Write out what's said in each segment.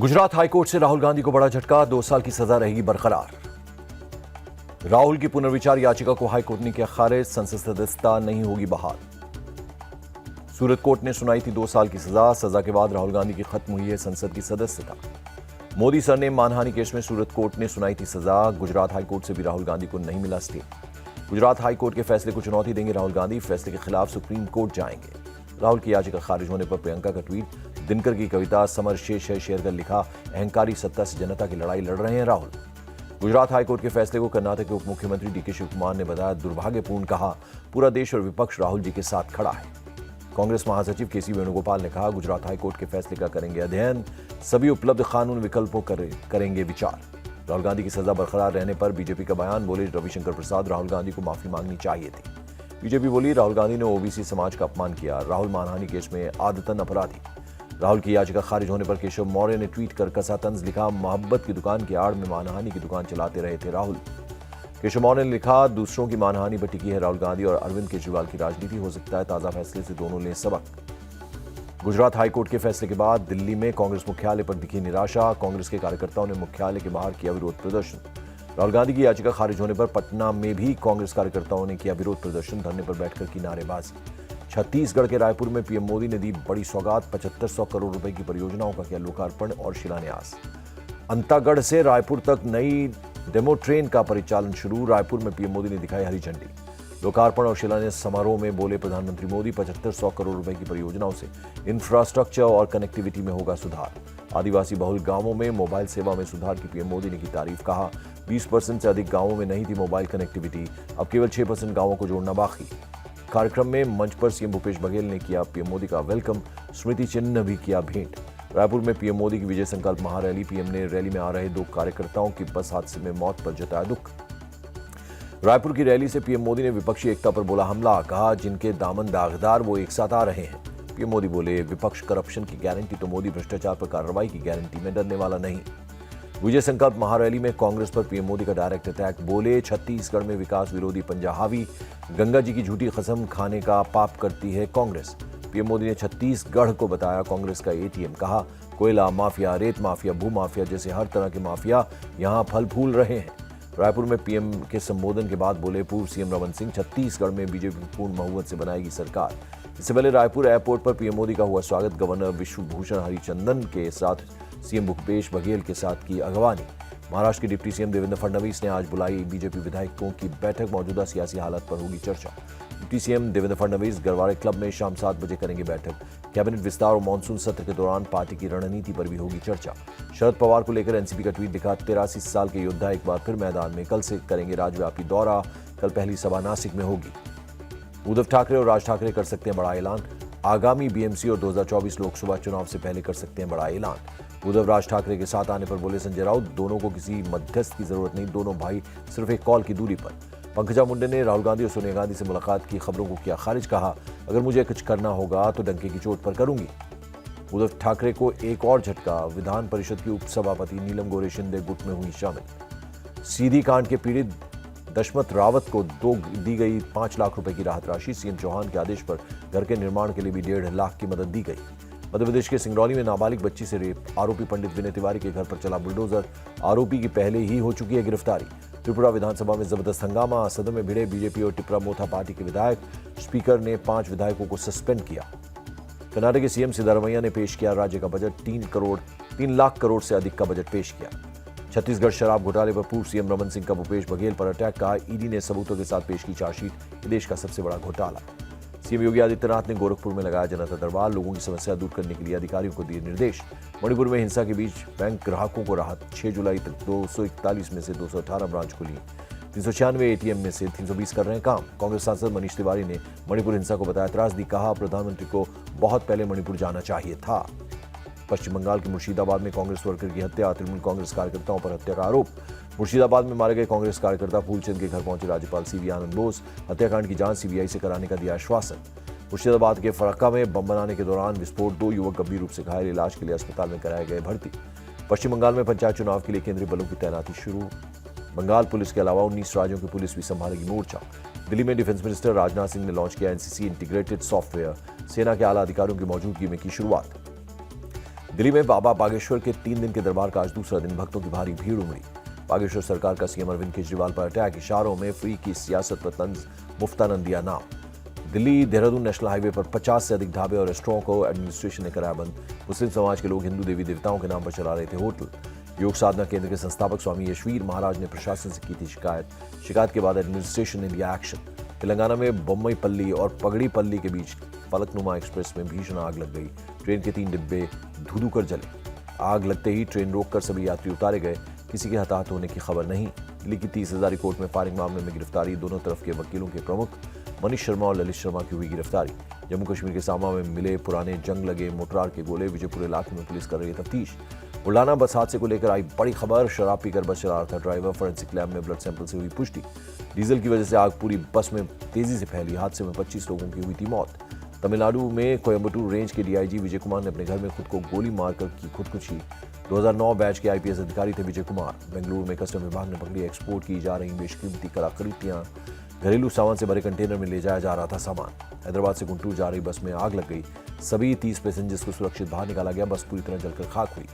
Gujarat high court से राहुल गांधी को बड़ा झटका, 2 साल की सजा रहेगी बरकरार। राहुल की पुनर्विचार याचिका को हाईकोर्ट ने किया खारिज, संसद सदस्यता नहीं होगी बहाल। सूरत कोर्ट ने सुनाई थी 2 साल की सजा के बाद राहुल गांधी की खत्म हुई है संसद की सदस्यता। मोदी सरनेम मानहानि केस में सूरत कोर्ट ने सुनाई थी सजा, गुजरात हाईकोर्ट से भी राहुल गांधी को नहीं मिला स्टे। गुजरात हाईकोर्ट के फैसले को चुनौती देंगे राहुल गांधी, फैसले के खिलाफ सुप्रीम कोर्ट जाएंगे। राहुल की याचिका खारिज होने पर प्रियंका का ट्वीट, दिनकर की कविता समर शेष है शेयर कर लिखा, अहंकारी सत्ता से जनता की लड़ाई लड़ रहे हैं राहुल। गुजरात हाईकोर्ट के फैसले को कर्नाटक के उप मुख्यमंत्री डीके शिवकुमार ने बताया दुर्भाग्यपूर्ण, कहा पूरा देश और विपक्ष राहुल जी के साथ खड़ा है। कांग्रेस महासचिव केसी वेणुगोपाल ने कहा गुजरात हाईकोर्ट के फैसले का करेंगे अध्ययन, सभी उपलब्ध कानून विकल्पों करेंगे विचार। राहुल गांधी की सजा बरकरार रहने पर बीजेपी का बयान, बोले रविशंकर प्रसाद राहुल गांधी को माफी मांगनी चाहिए थी। बीजेपी बोली राहुल गांधी ने ओबीसी समाज का अपमान किया, राहुल मानहानि केस में आदतन अपराधी। राहुल की याचिका खारिज होने पर केशव मौर्य ने ट्वीट कर कसा तंज लिखा, मोहब्बत की दुकान की आड़ में मानहानि की दुकान चलाते रहे थे राहुल। केशव मौर्य ने लिखा, दूसरों की मानहानि पर टिकी है राहुल गांधी और अरविंद केजरीवाल की राजनीति, हो सकता है ताजा फैसले से दोनों लें सबक। गुजरात हाईकोर्ट के फैसले के बाद दिल्ली में कांग्रेस मुख्यालय पर दिखी निराशा, कांग्रेस के कार्यकर्ताओं ने मुख्यालय के बाहर किया विरोध प्रदर्शन। राहुल गांधी की याचिका खारिज होने पर पटना में भी कांग्रेस कार्यकर्ताओं ने किया विरोध प्रदर्शन, धरने पर बैठकर की नारेबाजी। छत्तीसगढ़ के रायपुर में पीएम मोदी ने दी बड़ी सौगात, 7500 करोड़ रुपए की परियोजनाओं का किया लोकार्पण और शिलान्यास। अंतागढ़ से रायपुर तक नई डेमो ट्रेन का परिचालन शुरू, रायपुर में पीएम मोदी ने दिखाई हरी झंडी। लोकार्पण और शिलान्यास समारोह में बोले प्रधानमंत्री मोदी 7500 करोड़ रुपए की परियोजनाओं से इंफ्रास्ट्रक्चर और कनेक्टिविटी में होगा सुधार। आदिवासी बहुल गांवों में मोबाइल सेवा में सुधार की पीएम मोदी ने की तारीफ, कहा 20% से अधिक गांवों में नहीं थी मोबाइल कनेक्टिविटी, अब केवल 6% गांवों को जोड़ना बाकी। कार्यक्रम में मंच पर सीएम भूपेश बघेल ने किया पीएम मोदी का वेलकम, स्मृति चिन्ह भी किया भेंट। रायपुर में पीएम मोदी की विजय संकल्प महारैली, पीएम ने रैली में आ रहे 2 कार्यकर्ताओं की बस हादसे में मौत पर जताया दुख। रायपुर की रैली से पीएम मोदी ने विपक्षी एकता पर बोला हमला, कहा जिनके दामन दागदार वो एक साथ आ रहे हैं। पीएम मोदी बोले विपक्ष करप्शन की गारंटी तो मोदी भ्रष्टाचार पर कार्रवाई की गारंटी में डरने वाला नहीं। विजय संकल्प महारैली में कांग्रेस पर पीएम मोदी का डायरेक्ट अटैक, बोले छत्तीसगढ़ में विकास विरोधी पंजा हावी, गंगा जी की झूठी कसम खाने का पाप करती है कांग्रेस। पीएम मोदी ने छत्तीसगढ़ को बताया कांग्रेस का एटीएम, कहा कोयला माफिया, रेत माफिया, भू माफिया जैसे हर तरह के माफिया यहां फल फूल रहे हैं। रायपुर में पीएम के संबोधन के बाद बोले पूर्व सीएम रमन सिंह, छत्तीसगढ़ में बीजेपी पूर्ण बहुमत से बनाएगी सरकार। इससे पहले रायपुर एयरपोर्ट पर पीएम मोदी का हुआ स्वागत, गवर्नर विश्वभूषण हरिचंदन के साथ सीएम भूपेश बघेल के साथ की अगवानी। महाराष्ट्र के डिप्टी सीएम देवेंद्र फडणवीस ने आज बुलाई बीजेपी विधायकों की बैठक, मौजूदा सियासी हालत पर होगी चर्चा। Deputy CM Devendra Fadnavis Garware club में शाम 7 बजे करेंगे बैठक। कैबिनेट विस्तार और मानसून सत्र के दौरान पार्टी की रणनीति पर भी होगी चर्चा। शरद पवार को लेकर एनसीपी का ट्वीट दिखा, 83 साल के योद्धा एक बार फिर मैदान में, कल से करेंगे राज्यव्यापी दौरा, कल पहली सभा नासिक में होगी। उद्धव ठाकरे और राज ठाकरे कर सकते हैं बड़ा ऐलान, आगामी बीएमसी और 2024 लोकसभा चुनाव से पहले कर सकते हैं बड़ा ऐलान। उद्धव राज ठाकरे के साथ आने पर बोले संजय राउत, दोनों को किसी मध्यस्थ की जरूरत नहीं, दोनों भाई सिर्फ एक कॉल की दूरी पर। पंकजा मुंडे ने राहुल गांधी और सोनिया गांधी से मुलाकात की खबरों को किया खारिज, कहा अगर मुझे कुछ करना होगा तो डंके की चोट पर करूंगी। उद्धव ठाकरे को एक और झटका, विधान परिषद की उपसभापति नीलम गोरे शिंदे गुट में हुई शामिल। सीधी कांड के पीड़ित दशमत रावत को दी गई 5 लाख रुपए की राहत राशि, सीएम चौहान के आदेश पर घर के निर्माण के लिए भी 1.5 लाख की मदद दी गई। मध्य प्रदेश के सिंगरौली में नाबालिग बच्ची से रेप, आरोपी पंडित विनय तिवारी के घर पर चला बुलडोजर, आरोपी की पहले ही हो चुकी है गिरफ्तारी। त्रिपुरा विधानसभा में जबरदस्त हंगामा, सदन में भिड़े बीजेपी और टिपरा मोथा पार्टी के विधायक, स्पीकर ने 5 विधायकों को सस्पेंड किया। कर्नाटक के सीएम सिद्धारमैया ने पेश किया राज्य का बजट, 3 लाख करोड़ से अधिक का बजट पेश किया। छत्तीसगढ़ शराब घोटाले पर पूर्व सीएम रमन सिंह का भूपेश बघेल पर अटैक, कहा ईडी ने सबूतों के साथ पेश की चार्जशीट, देश का सबसे बड़ा घोटाला। सीएम योगी आदित्यनाथ ने गोरखपुर में लगाया जनता दरबार, लोगों की समस्या दूर करने के लिए अधिकारियों को दिए निर्देश। मणिपुर में हिंसा के बीच बैंक ग्राहकों को राहत, 6 जुलाई तक 241 में से 218 ब्रांच खुली, 396 एटीएम में से 320 कर रहे हैं काम। कांग्रेस सांसद मनीष तिवारी ने मणिपुर हिंसा को बताया त्रासदी, कहा प्रधानमंत्री को बहुत पहले मणिपुर जाना चाहिए था। पश्चिम बंगाल के मुर्शिदाबाद में कांग्रेस वर्कर की हत्या, तृणमूल कांग्रेस कार्यकर्ताओं पर हत्या का आरोप। मुर्शिदाबाद में मारे गए कांग्रेस कार्यकर्ता फूलचंद के घर पहुंचे राज्यपाल सीवी आनंद बोस, हत्याकांड की जांच सीबीआई से कराने का दिया आश्वासन। मुर्शिदाबाद के फरक्का में बम बनाने के दौरान विस्फोट, 2 युवक गंभीर रूप से घायल, इलाज के लिए अस्पताल में कराए गए भर्ती। पश्चिम बंगाल में पंचायत चुनाव के लिए केंद्रीय बलों की तैनाती शुरू। बंगाल पुलिस के अलावा 19 राज्यों की पुलिस भी संभालेगी मोर्चा। दिल्ली में डिफेंस मिनिस्टर राजनाथ सिंह ने लॉन्च किया एनसीसी इंटीग्रेटेड सॉफ्टवेयर, सेना के आला अधिकारियों की मौजूदगी में की शुरुआत। दिल्ली में बाबा बागेश्वर के 3 दिन के दरबार का आज दूसरा दिन भक्तों की भारी भीड़ उमड़ी। बागेश्वर सरकार का सीएम अरविंद केजरीवाल पर अटैक, इशारों में फ्री की सियासत पर तंज, मुफ्तानंद दिया नाम। दिल्ली देहरादून नेशनल हाईवे पर 50 से अधिक ढाबे और रेस्टोरेंट को एडमिनिस्ट्रेशन ने कराया बंद। मुस्लिम समाज के लोग हिंदू देवी देवताओं के नाम पर चला रहे थे होटल। योग साधना केंद्र के संस्थापक स्वामी यशवीर महाराज ने प्रशासन से की थी शिकायत के बाद एडमिनिस्ट्रेशन ने लिया एक्शन। तेलंगाना में बोम्मईपल्ली और पगड़ीपल्ली के बीच फलकनुमा एक्सप्रेस में भीषण आग लग गई। ट्रेन के 3 डिब्बे धुधु कर जले। आग लगते ही ट्रेन रोककर सभी यात्री उतारे गए। किसी के हताहत होने की खबर नहीं। दिल्ली की 30 हजारी कोर्ट में फायरिंग मामले में गिरफ्तारी, दोनों तरफ के वकीलों के प्रमुख मनीष शर्मा और ललित शर्मा की हुई गिरफ्तारी। जम्मू कश्मीर के सामा में मिले पुराने जंग लगे मोटरार के गोले, विजयपुर इलाके में पुलिस कर रही है तफ्तीश। बुल्डाना बस हादसे को लेकर आई बड़ी खबर, शराब पीकर बस चला रहा था ड्राइवर, फोरेंसिक लैब में ब्लड सैंपल से हुई पुष्टि। डीजल की वजह से आग पूरी बस में तेजी से फैली, हादसे में 25 लोगों की हुई थी मौत। तमिलनाडु में कोयम्बटूर रेंज के डीआईजी विजय कुमार ने अपने घर में खुद को गोली मारकर की खुदकुशी। 2009 बैच के आईपीएस अधिकारी थे विजय कुमार। बेंगलुरु में कस्टम विभाग ने पकड़ी एक्सपोर्ट की जा रही बेशकीमती कलाकृतियां। घरेलू सामान से भरे कंटेनर में ले जाया जा रहा था सामान। हैदराबाद से गुंटूर जा रही बस में आग लग गई। सभी 30 पैसेंजर्स को सुरक्षित बाहर निकाला गया। बस पूरी तरह जलकर खाक हुई।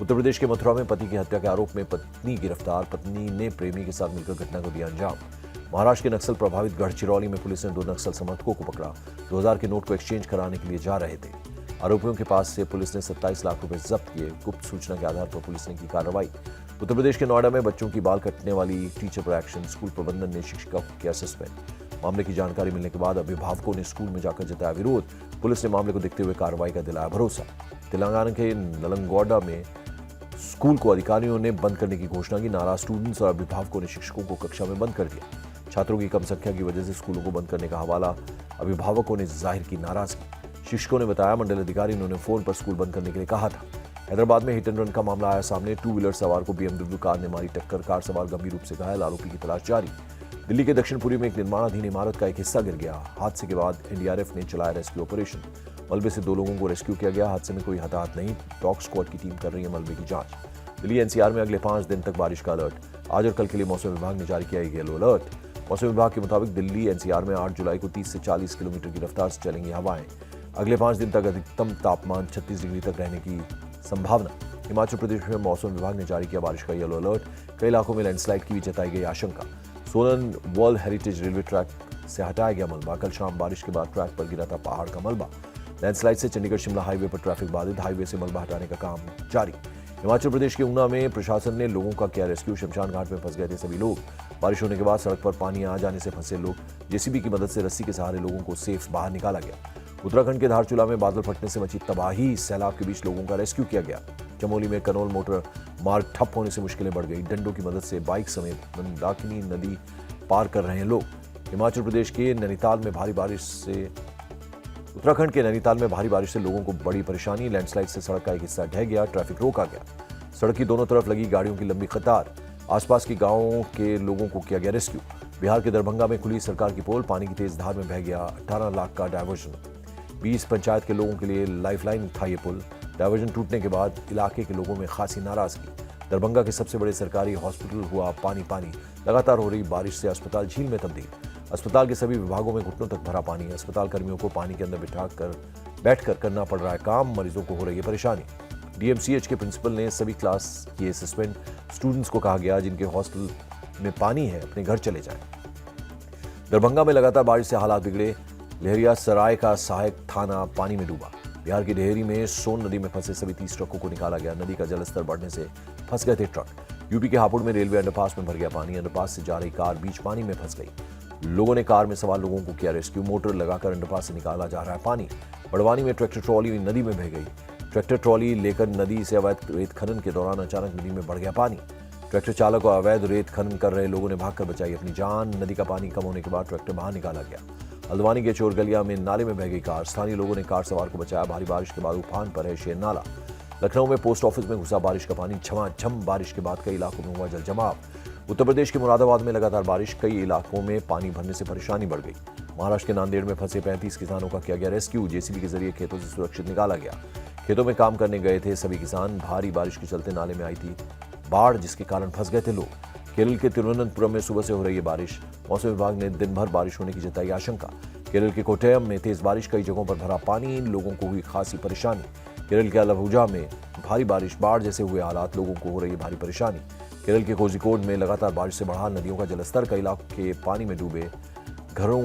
उत्तर प्रदेश के मथुरा में पति की हत्या के आरोप में पत्नी गिरफ्तार, पत्नी ने प्रेमी के साथ मिलकर घटना को दिया अंजाम। महाराष्ट्र के नक्सल प्रभावित गढ़चिरौली में पुलिस ने 2 नक्सल समर्थकों को पकड़ा। 2000 के नोट को एक्सचेंज कराने के लिए जा रहे थे। आरोपियों के पास से पुलिस ने 27 लाख रुपए जब्त किए। गुप्त सूचना के आधार पर पुलिस ने की कार्रवाई। उत्तर प्रदेश के नोएडा में बच्चों की बाल काटने वाली टीचर पर एक्शन, स्कूल प्रबंधन ने शिक्षिका को किया सस्पेंड। मामले की जानकारी मिलने के बाद अभिभावकों ने स्कूल में जाकर जताया विरोध। पुलिस ने मामले को देखते हुए कार्रवाई का दिलाया भरोसा। तेलंगाना के नलंगोडा में स्कूल को अधिकारियों ने बंद करने की घोषणा की। नाराज स्टूडेंट्स और अभिभावकों ने शिक्षकों को कक्षा में बंद कर दिया। छात्रों की कम संख्या की वजह से स्कूलों को बंद करने का हवाला अभिभावकों ने जाहिर की नाराजगी। शिक्षकों ने बताया मंडल अधिकारी उन्होंने फोन पर स्कूल बंद करने के लिए कहा था। हैदराबाद में हिट एंड रन का मामला आया सामने। 2 व्हीलर सवार को बीएमडब्ल्यू कार ने मारी टक्कर, कार सवार गंभीर रूप से घायल, आरोपी की तलाश जारी। दिल्ली के दक्षिणपुरी में एक निर्माणाधीन इमारत का एक हिस्सा गिर गया। हादसे के बाद एनडीआरएफ ने चलाया रेस्क्यू ऑपरेशन। मलबे से 2 लोगों को रेस्क्यू किया गया। हादसे में कोई हताहत नहीं। डॉग स्क्वाड की टीम कर रही है मलबे की जांच। दिल्ली एनसीआर में अगले 5 दिन तक बारिश का अलर्ट। आज और कल के लिए मौसम विभाग ने जारी किया येलो अलर्ट। मौसम विभाग के मुताबिक दिल्ली एनसीआर में 8 जुलाई को 30 से 40 किलोमीटर की रफ्तार से चलेंगी हवाएं। अगले 5 दिन तक अधिकतम तापमान 36 डिग्री तक रहने की संभावना। हिमाचल प्रदेश में मौसम विभाग ने जारी किया बारिश का येलो अलर्ट। कई इलाकों में लैंडस्लाइड की भी जताई गई आशंका। Solan world heritage railway track से हटाया गया मलबा। कल शाम बारिश के बाद ट्रैक पर गिरा था पहाड़ का मलबा। लैंडस्लाइड से चंडीगढ़ शिमला हाईवे पर ट्रैफिक बाधित, हाईवे से मलबा हटाने का काम जारी। हिमाचल प्रदेश के ऊना में प्रशासन ने लोगों का किया रेस्क्यू। शमशान घाट में फंस गए थे सभी लोग। बारिश होने के बाद सड़क पर पानी आ जाने से फंसे लोग, जेसीबी की मदद से रस्सी के सहारे लोगों को सेफ बाहर निकाला गया। उत्तराखंड के धारचूला में बादल फटने से मची तबाही, सैलाब के बीच लोगों का रेस्क्यू किया गया। चमोली में कनौल मोटर मार्ग ठप होने से मुश्किलें बढ़ गई। डंडों की मदद से बाइक समेत मंदाकिनी नदी पार कर रहे हैं लोग। हिमाचल प्रदेश के नैनीताल में भारी बारिश से उत्तराखंड के नैनीताल में भारी बारिश से लोगों को बड़ी परेशानी। लैंडस्लाइड से सड़क का एक हिस्सा ढह गया, ट्रैफिक रोका गया। सड़क की दोनों तरफ लगी गाड़ियों की लंबी कतार। आसपास के गांवों के लोगों को किया गया रेस्क्यू। बिहार के दरभंगा में खुली सरकार की पोल, पानी की तेज धार में बह गया 18 लाख का डायवर्जन। 20 पंचायत के लोगों के लिए लाइफलाइन था ये पुल। डायवर्जन टूटने के बाद इलाके के लोगों में खासी नाराजगी। दरभंगा के सबसे बड़े सरकारी हॉस्पिटल हुआ पानी पानी। लगातार हो रही बारिश से अस्पताल झील में तब्दील। अस्पताल के सभी विभागों में घुटनों तक भरा पानी। अस्पताल कर्मियों को पानी के अंदर बैठकर करना पड़ रहा है काम। मरीजों को हो रही है परेशानी। डीएमसीएच के प्रिंसिपल ने सभी क्लास किए सस्पेंड। स्टूडेंट्स को कहा गया जिनके हॉस्टल में पानी है अपने घर चले जाएं। दरभंगा में लगातार बारिश से हालात बिगड़े। लहरिया सराय का सहायक थाना पानी में डूबा। बिहार की डेहरी में सोन नदी में फंसे सभी 30 ट्रकों को निकाला गया। नदी का जलस्तर बढ़ने से फंस गए थे ट्रक। यूपी के हापुड़ में रेलवे अंडरपास में भर गया पानी। अंडरपास से जा रही कार बीच पानी में फंस गई। लोगों ने कार में सवार लोगों को किया रेस्क्यू। मोटर लगाकर अंडरपास से निकाला जा रहा है पानी। बड़वानी में ट्रैक्टर ट्रॉली नदी में बह गई। ट्रैक्टर ट्रॉली लेकर नदी से अवैध रेत खनन के दौरान अचानक नदी में बढ़ गया पानी। ट्रैक्टर चालक और अवैध रेत खनन कर रहे लोगों ने भागकर बचाई अपनी जान। नदी का पानी कम होने के बाद ट्रैक्टर बाहर निकाला गया। हल्द्वानी के चोरगलिया में नाले में बह गई कार। स्थानीय लोगों ने कार सवार को बचाया। भारी बारिश के बाद उफान पर है शेर नाला। लखनऊ में पोस्ट ऑफिस में घुसा बारिश का पानी। झमाझम बारिश के बाद कई इलाकों में हुआ जल जमाव। उत्तर प्रदेश के मुरादाबाद में लगातार बारिश, कई इलाकों में पानी भरने से परेशानी बढ़ गई। महाराष्ट्र के नांदेड़ में फंसे 35 किसानों का किया गया रेस्क्यू। जेसीबी के जरिए खेतों से सुरक्षित निकाला गया। खेतों में काम करने गए थे सभी किसान। भारी बारिश के चलते नाले में आई थी बाढ़, जिसके कारण फंस गए थे लोग। केरल के तिरुवनंतपुरम में सुबह से हो रही है बारिश। मौसम विभाग ने दिन भर बारिश होने की जताई आशंका। केरल के कोट्टयम में तेज बारिश, कई जगहों पर भरा पानी, लोगों को हुई खासी परेशानी। केरल के अलहुजा में भारी बारिश, बाढ़ जैसे हुए हालात, लोगों को हो रही है भारी परेशानी। केरल के कोझिकोड में लगातार बारिश से बढ़ा नदियों का जलस्तर, कई इलाके पानी में डूबे, घरों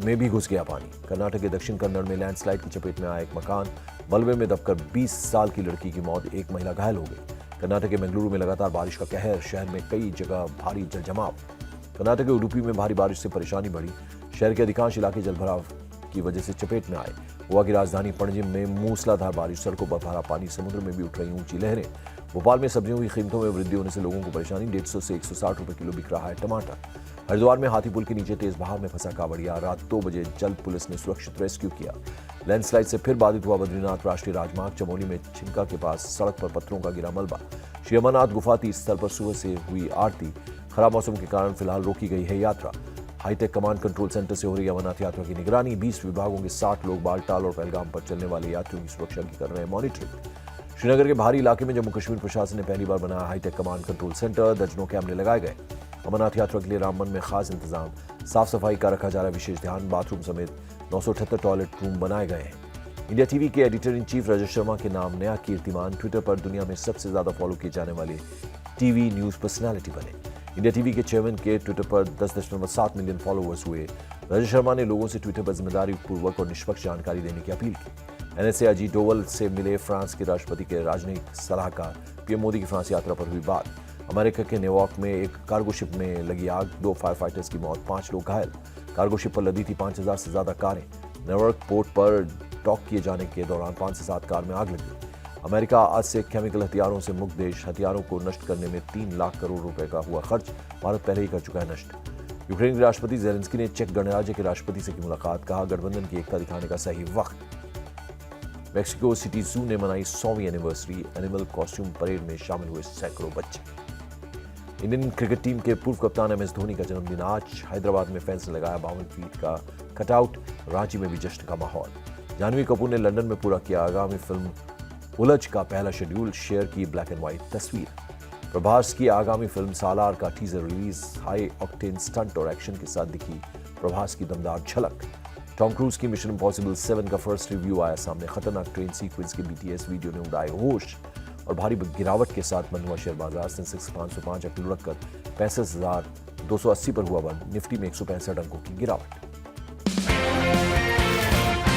में भी घुस गया पानी। कर्नाटक के दक्षिण कन्नड़ में लैंडस्लाइड की चपेट में आया एक मकान, मलबे में दबकर 20 साल की लड़की की मौत, एक महिला घायल हो गई। कर्नाटक के बेंगलुरु में लगातार बारिश का कहर, शहर में कई जगह भारी जलजमाव। कर्नाटक के उडुपी में भारी बारिश से परेशानी बढ़ी, शहर के अधिकांश इलाके जलभराव की वजह से चपेट में आए। गोवा की राजधानी पणजी में मूसलाधार बारिश, सड़कों पर भरा पानी, समुद्र में भी उठ रही ऊंची लहरें। भोपाल में सब्जियों की कीमतों में वृद्धि होने से लोगों को परेशानी, 150 से 160 रुपए किलो बिक रहा है टमाटर। हरिद्वार में हाथी पुल के नीचे तेज बहाव में फंसा कांवड़िया, रात 2 बजे जल पुलिस ने सुरक्षित रेस्क्यू किया। लैंडस्लाइड से फिर बाधित हुआ बद्रीनाथ राष्ट्रीय राजमार्ग, चमोली में छिनका के पास सड़क पर पत्थरों का गिरा मलबा। श्री अमरनाथ गुफा तीर्थ स्थल पर सुबह से हुई आरती, खराब मौसम के कारण फिलहाल रोकी गई है यात्रा। हाईटेक कमांड कंट्रोल सेंटर से हो रही अमरनाथ यात्रा की निगरानी, 20 विभागों के 60 लोग बालटाल और पहलगाम पर चलने वाले यात्रियों की सुरक्षा की कर रहे हैं मॉनिटरिंग। श्रीनगर के भारी इलाके में जम्मू कश्मीर प्रशासन ने पहली बार बनाया हाईटेक कमांड कंट्रोल सेंटर, दर्जनों कैमरे लगाए गए। अमरनाथ यात्रा के लिए रामबन में खास इंतजाम, साफ सफाई का रखा जा रहा विशेष ध्यान, बाथरूम समेत 978 टॉयलेट रूम बनाए गए हैं। इंडिया टीवी के editor in chief Rajat Sharma के नाम नया कीर्तिमान, ट्विटर पर दुनिया में सबसे ज्यादा फॉलो किए जाने वाले टीवी न्यूज पर्सनैलिटी बने। इंडिया टीवी के चेयरमैन के ट्विटर पर 10.7 मिलियन फॉलोअर्स हुए। रजत शर्मा ने लोगों से ट्विटर पर जिम्मेदारी पूर्वक और निष्पक्ष जानकारी देने की अपील की। एनएसए अजीत डोवल से मिले फ्रांस के राष्ट्रपति के राजनयिक सलाहकार, पीएम मोदी की फ्रांस यात्रा पर हुई बात। अमेरिका के न्यूयॉर्क में एक कार्गो शिप में लगी आग, 2 फायर फाइटर्स की मौत, 5 लोग घायल। कार्गो शिप पर लदी थी 5000 से ज्यादा कारें। न्यूयॉर्क पोर्ट पर डॉक किए जाने के दौरान 5 से 7 कार में आग लगी। अमेरिका आज से केमिकल हथियारों से मुक्त देश, हथियारों को नष्ट करने में 3 लाख करोड़ रुपए का हुआ खर्च, भारत पहले ही कर चुका है नष्ट। यूक्रेन के राष्ट्रपति जेलेंस्की ने चेक गणराज्य के राष्ट्रपति से की मुलाकात, कहा गठबंधन की एकता दिखाने का सही वक्त। मेक्सिको सिटी जू ने मनाई 100वीं एनिवर्सरी, एनिमल कॉस्ट्यूम परेड में शामिल हुए सैकड़ों बच्चे। इंडियन क्रिकेट टीम के पूर्व कप्तान एमएस धोनी का जन्मदिन आज, हैदराबाद में फैंस ने लगाया 52 फीट का कटआउट, रांची में भी जश्न का माहौल। जानवी कपूर ने लंदन में पूरा किया आगामी फिल्म उलझ का पहला शेड्यूल, शेयर की ब्लैक एंड व्हाइट तस्वीर। प्रभास की आगामी फिल्म सालार का teaser release, high octane stunt और एक्शन के साथ दिखी प्रभास की दमदार झलक। टॉम क्रूज की मिशन इम्पॉसिबल 7 का फर्स्ट रिव्यू आया सामने, खतरनाक ट्रेन सीक्वेंस के बीटीएस वीडियो ने उड़ाए होश और भारी गिरावट के साथ बंद हुआ शेयर बाजार। सेंसेक्स 505 अंक लुढ़क कर 65,280 पर हुआ बंद, निफ्टी में 165 अंकों की गिरावट।